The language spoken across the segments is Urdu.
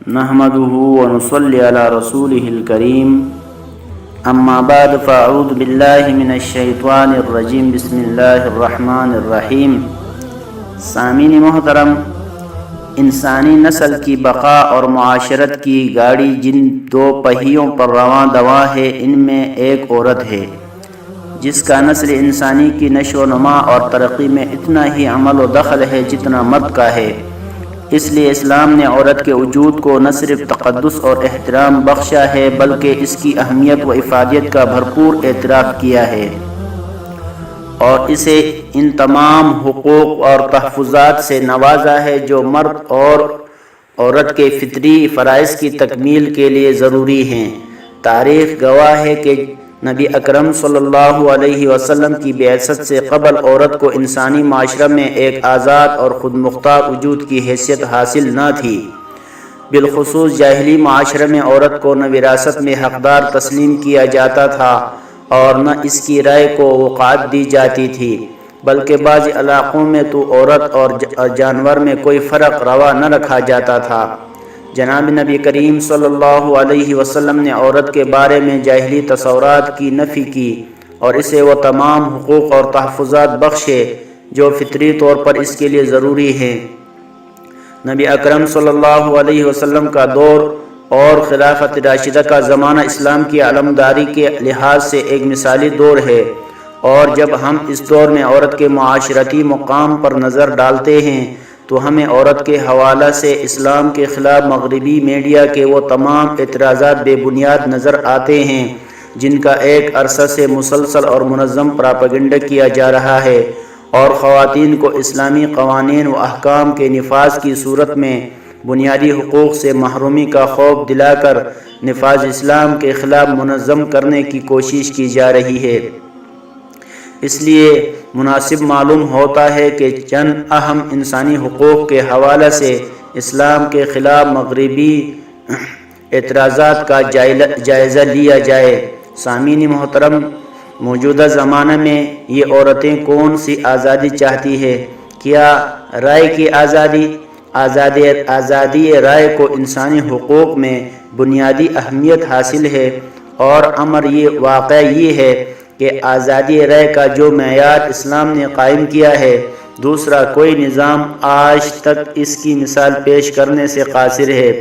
نحمده ونصلي على رسوله الكريم اما بعد فاعوذ بالله من الشیطان الرجیم بسم اللہ الرحمن الرحیم۔ سامعین محترم، انسانی نسل کی بقا اور معاشرت کی گاڑی جن دو پہیوں پر رواں دواں ہے ان میں ایک عورت ہے، جس کا نسل انسانی کی نشو و نما اور ترقی میں اتنا ہی عمل و دخل ہے جتنا مرد کا ہے۔ اس لیے اسلام نے عورت کے وجود کو نہ صرف تقدس اور احترام بخشا ہے بلکہ اس کی اہمیت و افادیت کا بھرپور اعتراف کیا ہے اور اسے ان تمام حقوق اور تحفظات سے نوازا ہے جو مرد اور عورت کے فطری فرائض کی تکمیل کے لیے ضروری ہیں۔ تاریخ گواہ ہے کہ نبی اکرم صلی اللہ علیہ وسلم کی بعثت سے قبل عورت کو انسانی معاشرہ میں ایک آزاد اور خود مختار وجود کی حیثیت حاصل نہ تھی۔ بالخصوص جاہلی معاشرے میں عورت کو نہ وراثت میں حقدار تسلیم کیا جاتا تھا اور نہ اس کی رائے کو وقعت دی جاتی تھی، بلکہ بعض علاقوں میں تو عورت اور جانور میں کوئی فرق روا نہ رکھا جاتا تھا۔ جناب نبی کریم صلی اللہ علیہ وسلم نے عورت کے بارے میں جاہلی تصورات کی نفی کی اور اسے وہ تمام حقوق اور تحفظات بخشے جو فطری طور پر اس کے لیے ضروری ہیں۔ نبی اکرم صلی اللہ علیہ وسلم کا دور اور خلافت راشدہ کا زمانہ اسلام کی علمداری کے لحاظ سے ایک مثالی دور ہے، اور جب ہم اس دور میں عورت کے معاشرتی مقام پر نظر ڈالتے ہیں تو ہمیں عورت کے حوالہ سے اسلام کے خلاف مغربی میڈیا کے وہ تمام اعتراضات بے بنیاد نظر آتے ہیں جن کا ایک عرصہ سے مسلسل اور منظم پراپیگنڈا کیا جا رہا ہے، اور خواتین کو اسلامی قوانین و احکام کے نفاذ کی صورت میں بنیادی حقوق سے محرومی کا خوف دلا کر نفاذ اسلام کے خلاف منظم کرنے کی کوشش کی جا رہی ہے۔ اس لیے مناسب معلوم ہوتا ہے کہ چند اہم انسانی حقوق کے حوالے سے اسلام کے خلاف مغربی اعتراضات کا جائزہ لیا جائے۔ سامعین محترم، موجودہ زمانہ میں یہ عورتیں کون سی آزادی چاہتی ہے؟ کیا رائے کی آزادی رائے کو انسانی حقوق میں بنیادی اہمیت حاصل ہے، اور امر یہ واقع یہ ہے کہ آزادی رائے کا جو معیار اسلام نے قائم کیا ہے دوسرا کوئی نظام آج تک اس کی مثال پیش کرنے سے قاصر ہے۔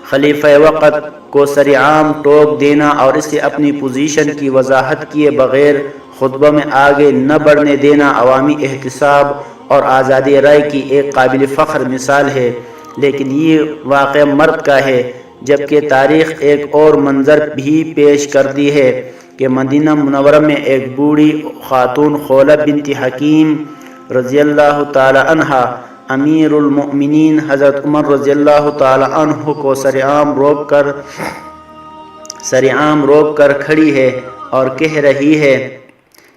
خلیفہ وقت کو سرعام ٹوک دینا اور اسے اپنی پوزیشن کی وضاحت کیے بغیر خطبہ میں آگے نہ بڑھنے دینا عوامی احتساب اور آزادی رائے کی ایک قابل فخر مثال ہے، لیکن یہ واقعہ مرد کا ہے، جبکہ تاریخ ایک اور منظر بھی پیش کرتی ہے کہ مدینہ منورہ میں ایک بوڑھی خاتون خولہ بنت حکیم رضی اللہ تعالی عنہ امیر المؤمنین حضرت عمر رضی اللہ تعالی عنہ کو سرعام روک کر کھڑی ہے اور کہہ رہی ہے،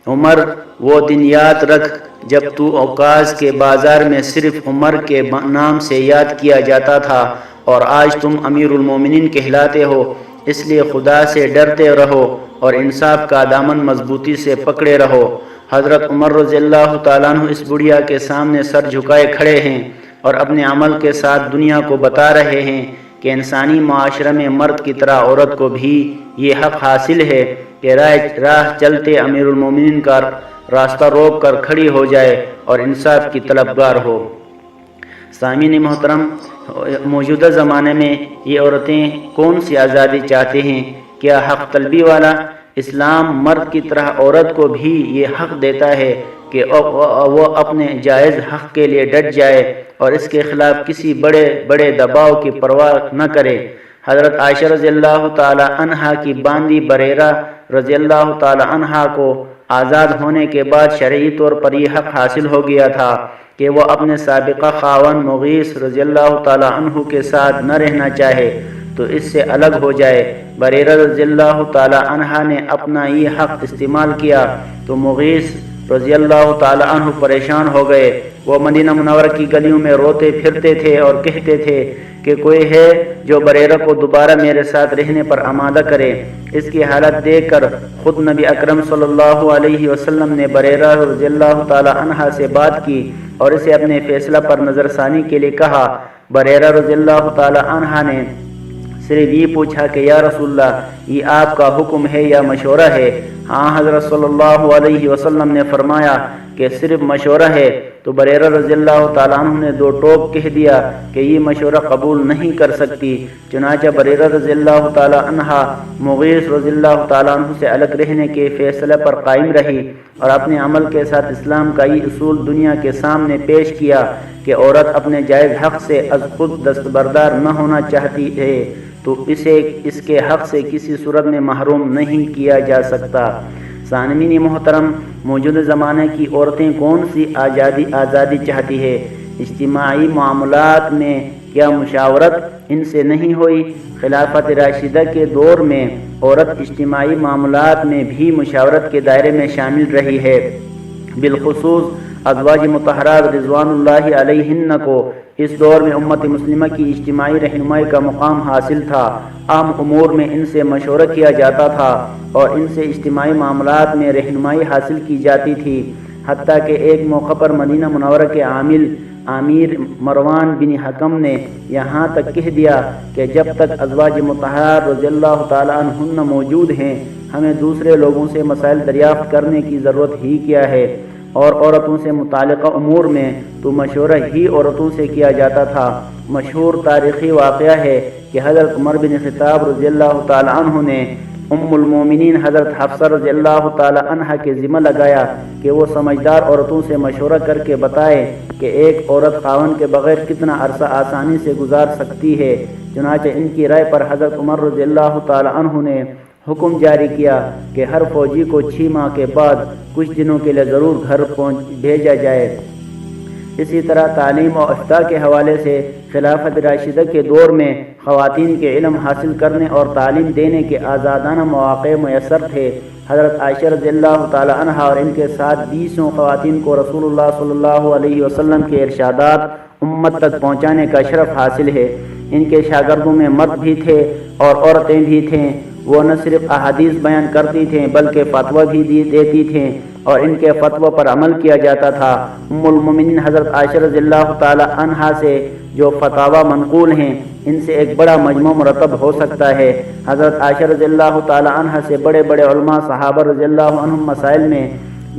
عمر، وہ دن یاد رکھ جب تو اوکاز کے بازار میں صرف عمر کے نام سے یاد کیا جاتا تھا، اور آج تم امیر المؤمنین کہلاتے ہو۔ اس لیے خدا سے ڈرتے رہو اور انصاف کا دامن مضبوطی سے پکڑے رہو۔ حضرت عمر رضی اللہ تعالیٰ عنہ اس بڑھیا کے سامنے سر جھکائے کھڑے ہیں اور اپنے عمل کے ساتھ دنیا کو بتا رہے ہیں کہ انسانی معاشرے میں مرد کی طرح عورت کو بھی یہ حق حاصل ہے کہ راہ چلتے امیر المومنین کا راستہ روک کر کھڑی ہو جائے اور انصاف کی طلبگار ہو۔ سامعین محترم، موجودہ زمانے میں یہ عورتیں کون سی آزادی چاہتے ہیں؟ کیا حق طلبی والا اسلام مرد کی طرح عورت کو بھی یہ حق دیتا ہے کہ وہ اپنے جائز حق کے لیے ڈٹ جائے اور اس کے خلاف کسی بڑے دباؤ کی پرواہ نہ کرے؟ حضرت عائشہ رضی اللہ تعالی عنہا کی باندی بریرہ رضی اللہ تعالی عنہا کو آزاد ہونے کے بعد شرعی طور پر یہ حق حاصل ہو گیا تھا کہ وہ اپنے سابقہ خاوند مغیث رضی اللہ تعالی عنہ کے ساتھ نہ رہنا چاہے تو اس سے الگ ہو جائے۔ بریرہ رضی اللہ تعالی عنہ نے اپنا یہ حق استعمال کیا تو مغیث رضی اللہ تعالی عنہ پریشان ہو گئے۔ وہ مدینہ منورہ کی گلیوں میں روتے پھرتے تھے اور کہتے تھے کہ کوئی ہے جو بریرہ کو دوبارہ میرے ساتھ رہنے پر آمادہ کرے۔ اس کی حالت دیکھ کر خود نبی اکرم صلی اللہ علیہ وسلم نے بریرہ رضی اللہ تعالی عنہ سے بات کی اور اسے اپنے فیصلہ پر نظر ثانی کے لیے کہا۔ بریرہ رضی اللہ تعالی عنہ نے صرف یہ پوچھا کہ یا رسول اللہ یہ آپ کا حکم ہے یا مشورہ ہے؟ ہاں حضرت صلی اللہ علیہ وسلم نے فرمایا کہ صرف مشورہ ہے۔ تو بریرہ رضی اللہ تعالیٰ عنہ نے دو ٹوک کہہ دیا کہ یہ مشورہ قبول نہیں کر سکتی۔ چنانچہ بریرہ رضی اللہ تعالیٰ عنہ مغیث رضی اللہ تعالیٰ عنہ سے الگ رہنے کے فیصلے پر قائم رہی اور اپنے عمل کے ساتھ اسلام کا یہ اصول دنیا کے سامنے پیش کیا کہ عورت اپنے جائز حق سے از خود دستبردار نہ ہونا چاہتی ہے تو اسے اس کے حق سے کسی صورت میں محروم نہیں کیا جا سکتا۔ سامعین محترم، موجودہ زمانے کی عورتیں کون سی آزادی چاہتی ہے؟ اجتماعی معاملات میں کیا مشاورت ان سے نہیں ہوئی؟ خلافت راشدہ کے دور میں عورت اجتماعی معاملات میں بھی مشاورت کے دائرے میں شامل رہی ہے۔ بالخصوص ازواج مطہرات رضوان اللہ علیہن کو اس دور میں امت مسلمہ کی اجتماعی رہنمائی کا مقام حاصل تھا۔ عام امور میں ان سے مشورہ کیا جاتا تھا اور ان سے اجتماعی معاملات میں رہنمائی حاصل کی جاتی تھی، حتیٰ کہ ایک موقع پر مدینہ منورہ کے امیر مروان بن حکم نے یہاں تک کہہ دیا کہ جب تک ازواج مطہرات رضی اللہ تعالیٰ عنہن موجود ہیں ہمیں دوسرے لوگوں سے مسائل دریافت کرنے کی ضرورت ہی کیا ہے، اور عورتوں سے متعلقہ امور میں تو مشورہ ہی عورتوں سے کیا جاتا تھا۔ مشہور تاریخی واقعہ ہے کہ حضرت عمر بن خطاب رضی اللہ تعالی عنہ نے ام المومنین حضرت حفصہ رضی اللہ تعالی عنہ کے ذمہ لگایا کہ وہ سمجھدار عورتوں سے مشورہ کر کے بتائے کہ ایک عورت خاوند کے بغیر کتنا عرصہ آسانی سے گزار سکتی ہے۔ چنانچہ ان کی رائے پر حضرت عمر رضی اللہ تعالی عنہ نے حکم جاری کیا کہ ہر فوجی کو 6 ماہ کے بعد کچھ دنوں کے لیے ضرور گھر بھیجا جائے۔ اسی طرح تعلیم و افتاء کے حوالے سے خلافت راشدہ کے دور میں خواتین کے علم حاصل کرنے اور تعلیم دینے کے آزادانہ مواقع میسر تھے۔ حضرت عائشہ رضی اللہ تعالی عنہا اور ان کے ساتھ 20 خواتین کو رسول اللہ صلی اللہ علیہ وسلم کے ارشادات امت تک پہنچانے کا شرف حاصل ہے۔ ان کے شاگردوں میں مرد بھی تھے اور عورتیں بھی تھیں۔ وہ نہ صرف احادیث بیان کرتی تھیں بلکہ فتویٰ بھی دیتی تھیں اور ان کے فتویٰ پر عمل کیا جاتا تھا۔ ام المومنین حضرت عائشہ رضی اللہ تعالی عنہا سے جو فتاوی منقول ہیں ان سے ایک بڑا مجموع مرتب ہو سکتا ہے۔ حضرت عائشہ رضی اللہ تعالی عنہا سے بڑے بڑے علماء صحابہ رضی اللہ عنہم مسائل میں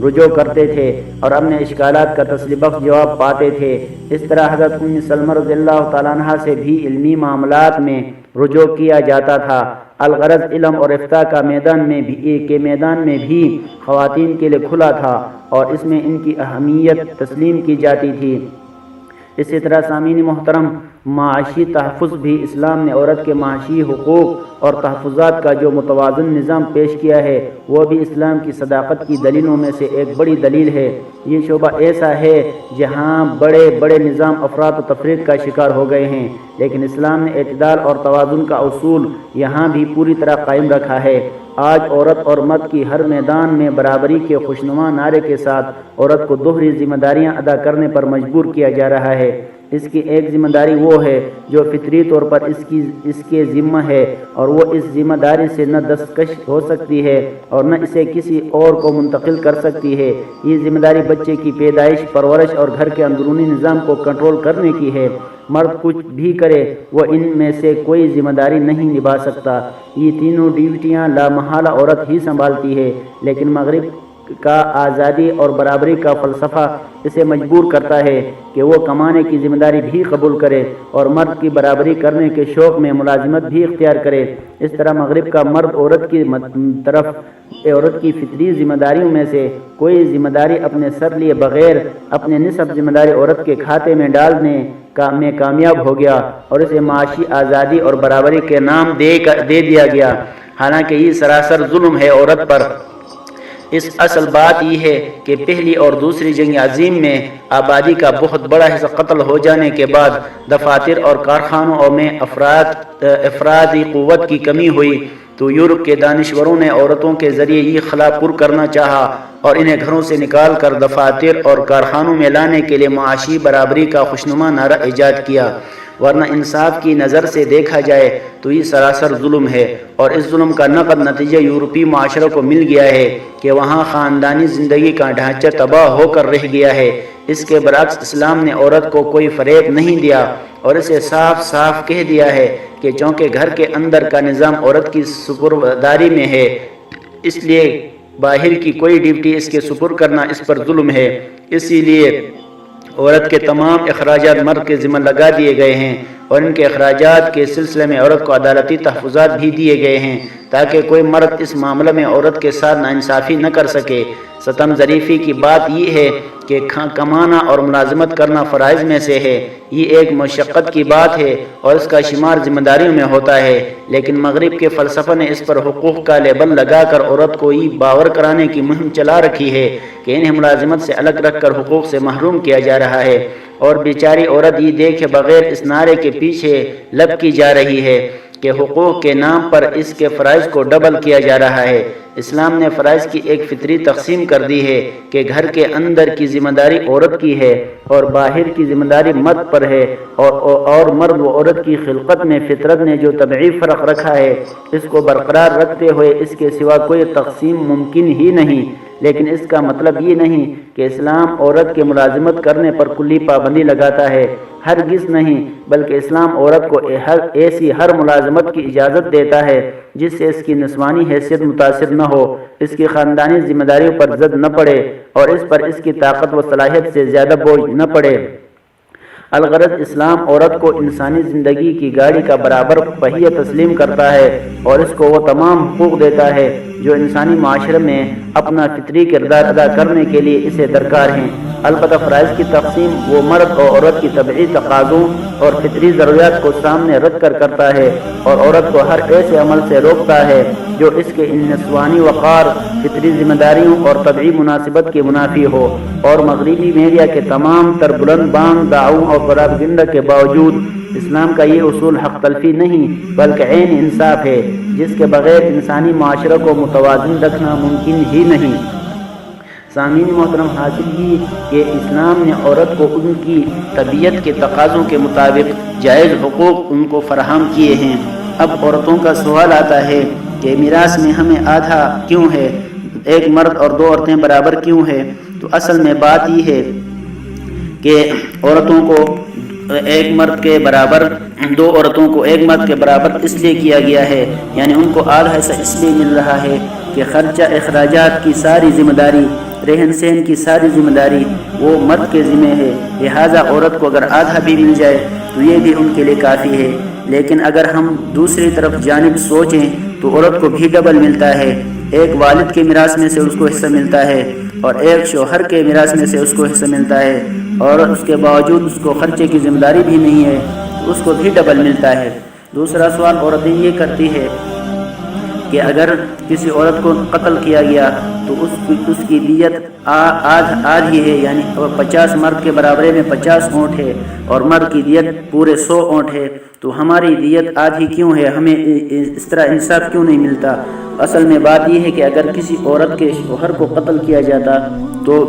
رجوع کرتے تھے اور اپنے اشکالات کا تسلی بخش جواب پاتے تھے۔ اس طرح حضرت ام سلمہ رضی اللہ تعالی عنہا سے بھی علمی معاملات میں رجوع کیا جاتا تھا۔ الغرض علم اور افتاء کا میدان میں بھی خواتین کے لیے کھلا تھا اور اس میں ان کی اہمیت تسلیم کی جاتی تھی۔ اسی طرح سامعین محترم، معاشی تحفظ بھی اسلام نے عورت کے معاشی حقوق اور تحفظات کا جو متوازن نظام پیش کیا ہے وہ بھی اسلام کی صداقت کی دلیلوں میں سے ایک بڑی دلیل ہے۔ یہ شعبہ ایسا ہے جہاں بڑے بڑے نظام افراط و تفریط کا شکار ہو گئے ہیں، لیکن اسلام نے اعتدال اور توازن کا اصول یہاں بھی پوری طرح قائم رکھا ہے۔ آج عورت اور مرد کی ہر میدان میں برابری کے خوشنما نعرے کے ساتھ عورت کو دوہری ذمہ داریاں ادا کرنے پر مجبور کیا جا رہا ہے۔ اس کی ایک ذمہ داری وہ ہے جو فطری طور پر اس کے ذمہ ہے اور وہ اس ذمہ داری سے نہ دستکش ہو سکتی ہے اور نہ اسے کسی اور کو منتقل کر سکتی ہے۔ یہ ذمہ داری بچے کی پیدائش، پرورش اور گھر کے اندرونی نظام کو کنٹرول کرنے کی ہے۔ مرد کچھ بھی کرے وہ ان میں سے کوئی ذمہ داری نہیں نبھا سکتا۔ یہ تینوں ڈیوٹیاں لامحالہ عورت ہی سنبھالتی ہے، لیکن مغرب کا آزادی اور برابری کا فلسفہ اسے مجبور کرتا ہے کہ وہ کمانے کی ذمہ داری بھی قبول کرے اور مرد کی برابری کرنے کے شوق میں ملازمت بھی اختیار کرے۔ اس طرح مغرب کا مرد عورت کی طرف عورت کی فطری ذمہ داریوں میں سے کوئی ذمہ داری اپنے سر لیے بغیر اپنے نصف ذمہ داری عورت کے کھاتے میں ڈالنے میں کامیاب ہو گیا اور اسے معاشی آزادی اور برابری کے نام دے دیا گیا، حالانکہ یہ سراسر ظلم ہے عورت پر۔ اس اصل بات یہ ہے کہ پہلی اور دوسری جنگ عظیم میں آبادی کا بہت بڑا حصہ قتل ہو جانے کے بعد دفاتر اور کارخانوں میں افرادی قوت کی کمی ہوئی تو یورپ کے دانشوروں نے عورتوں کے ذریعے یہ خلا پر کرنا چاہا اور انہیں گھروں سے نکال کر دفاتر اور کارخانوں میں لانے کے لیے معاشی برابری کا خوشنما نعرہ ایجاد کیا۔ ورنہ انصاف کی نظر سے دیکھا جائے تو یہ سراسر ظلم ہے، اور اس ظلم کا نقد نتیجہ یورپی معاشروں کو مل گیا ہے کہ وہاں خاندانی زندگی کا ڈھانچہ تباہ ہو کر رہ گیا ہے۔ اس کے برعکس اسلام نے عورت کو کوئی فریب نہیں دیا اور اسے صاف صاف کہہ دیا ہے کہ چونکہ گھر کے اندر کا نظام عورت کی سپرداری میں ہے، اس لیے باہر کی کوئی ڈیوٹی اس کے سپرد کرنا اس پر ظلم ہے۔ اسی لیے عورت کے تمام اخراجات مرد کے ذمہ لگا دیے گئے ہیں، اور ان کے اخراجات کے سلسلے میں عورت کو عدالتی تحفظات بھی دیے گئے ہیں تاکہ کوئی مرد اس معاملے میں عورت کے ساتھ ناانصافی نہ کر سکے۔ ستم ظریفی کی بات یہ ہے کہ کمانا اور ملازمت کرنا فرائض میں سے ہے، یہ ایک مشقت کی بات ہے اور اس کا شمار ذمہ داریوں میں ہوتا ہے، لیکن مغرب کے فلسفہ نے اس پر حقوق کا لیبل لگا کر عورت کو یہ باور کرانے کی مہم چلا رکھی ہے کہ انہیں ملازمت سے الگ رکھ کر حقوق سے محروم کیا جا رہا ہے، اور بیچاری عورت یہ دیکھے بغیر اس نعرے کے پیچھے لب کی جا رہی ہے کہ حقوق کے نام پر اس کے فرائض کو ڈبل کیا جا رہا ہے۔ اسلام نے فرائض کی ایک فطری تقسیم کر دی ہے کہ گھر کے اندر کی ذمہ داری عورت کی ہے اور باہر کی ذمہ داری مرد پر ہے، اور مرد و عورت کی خلقت میں فطرت نے جو طبعی فرق رکھا ہے اس کو برقرار رکھتے ہوئے اس کے سوا کوئی تقسیم ممکن ہی نہیں۔ لیکن اس کا مطلب یہ نہیں کہ اسلام عورت کے ملازمت کرنے پر کلی پابندی لگاتا ہے، ہرگز نہیں، بلکہ اسلام عورت کو ایسی ہر ملازمت کی اجازت دیتا ہے جس سے اس کی نسوانی حیثیت متاثر نہ ہو، اس کی خاندانی ذمہ داریوں پر زد نہ پڑے اور اس پر اس کی طاقت و صلاحیت سے زیادہ بوجھ نہ پڑے۔ الغرض اسلام عورت کو انسانی زندگی کی گاڑی کا برابر پہیہ تسلیم کرتا ہے اور اس کو وہ تمام حقوق دیتا ہے جو انسانی معاشرے میں اپنا فطری کردار ادا کرنے کے لیے اسے درکار ہیں۔ البتہ فرائض کی تقسیم وہ مرد اور عورت کی طبعی تقاضوں اور فطری ضروریات کو سامنے رکھ کر کرتا ہے، اور عورت کو ہر ایسے عمل سے روکتا ہے جو اس کے ان نسوانی وقار، فطری ذمہ داریوں اور طبعی مناسبت کے منافی ہو۔ اور مغربی میڈیا کے تمام تر بلند بانگ دعووں اور پراپیگنڈا کے باوجود اسلام کا یہ اصول حق تلفی نہیں بلکہ عین انصاف ہے، جس کے بغیر انسانی معاشرے کو متوازن رکھنا ممکن ہی نہیں۔ سامعین محترم، حاصل یہ کہ اسلام نے عورت کو ان کی طبیعت کے تقاضوں کے مطابق جائز حقوق ان کو فراہم کیے ہیں۔ اب عورتوں کا سوال آتا ہے کہ میراث میں ہمیں آدھا کیوں ہے، ایک مرد اور دو عورتیں برابر کیوں ہے؟ تو اصل میں بات یہ ہے کہ عورتوں کو ایک مرد کے برابر، دو عورتوں کو ایک مرد کے برابر اس لیے کیا گیا ہے، یعنی ان کو آدھا حصہ اس لیے مل رہا ہے کہ خرچہ اخراجات کی ساری ذمہ داری، رہن سہن کی ساری ذمہ داری وہ مرد کے ذمہ ہے، لہٰذا عورت کو اگر آدھا بھی مل جائے تو یہ بھی ان کے لیے کافی ہے۔ لیکن اگر ہم دوسری طرف جانب سوچیں تو عورت کو بھی ڈبل ملتا ہے، ایک والد کے میراث میں سے اس کو حصہ ملتا ہے اور ایک شوہر کے میراث میں سے اس کو حصہ ملتا ہے، اور اس کے باوجود اس کو خرچے کی ذمہ داری بھی نہیں ہے تو اس کو بھی ڈبل ملتا ہے۔ دوسرا سوال عورتیں یہ کرتی ہے کہ اگر کسی عورت کو قتل کیا گیا تو اس کی دیت آدھی ہے، یعنی 50 مرد کے برابرے میں 50 اونٹ ہے اور مرد کی دیت پورے 100 اونٹ ہے، تو ہماری دیت آدھی کیوں ہے، ہمیں اس طرح انصاف کیوں نہیں ملتا؟ اصل میں بات یہ ہے کہ اگر کسی عورت کے شوہر کو قتل کیا جاتا تو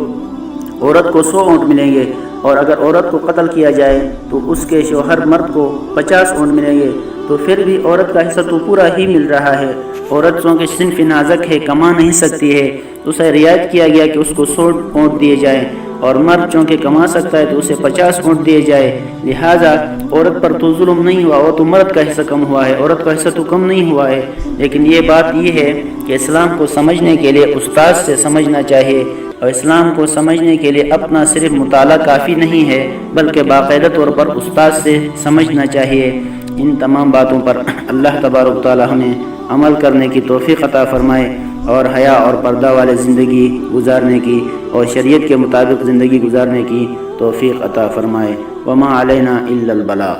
عورت کو 100 اونٹ ملیں گے، اور اگر عورت کو قتل کیا جائے تو اس کے شوہر مرد کو 50 اونٹ ملیں گے، تو پھر بھی عورت کا حصہ تو پورا ہی مل رہا ہے۔ عورت چونکہ صنف نازک ہے، کما نہیں سکتی ہے، تو اسے رعایت کیا گیا کہ اس کو 100 اونٹ دیے جائیں، اور مرد چونکہ کما سکتا ہے تو اسے 50 اونٹ دیے جائے، لہٰذا عورت پر تو ظلم نہیں ہوا، وہ تو مرد کا حصہ کم ہوا ہے، عورت کا حصہ تو کم نہیں ہوا ہے۔ لیکن یہ بات یہ ہے کہ اسلام کو سمجھنے کے لیے استاد سے سمجھنا چاہیے، اور اسلام کو سمجھنے کے لیے اپنا صرف مطالعہ کافی نہیں ہے بلکہ باقاعدہ طور پر استاد سے سمجھنا چاہیے۔ ان تمام باتوں پر اللہ تبارک تعالی ہمیں عمل کرنے کی توفیق عطا فرمائے، اور حیا اور پردہ والے زندگی گزارنے کی اور شریعت کے مطابق زندگی گزارنے کی توفیق عطا فرمائے۔ وما علینا الا البلاغ۔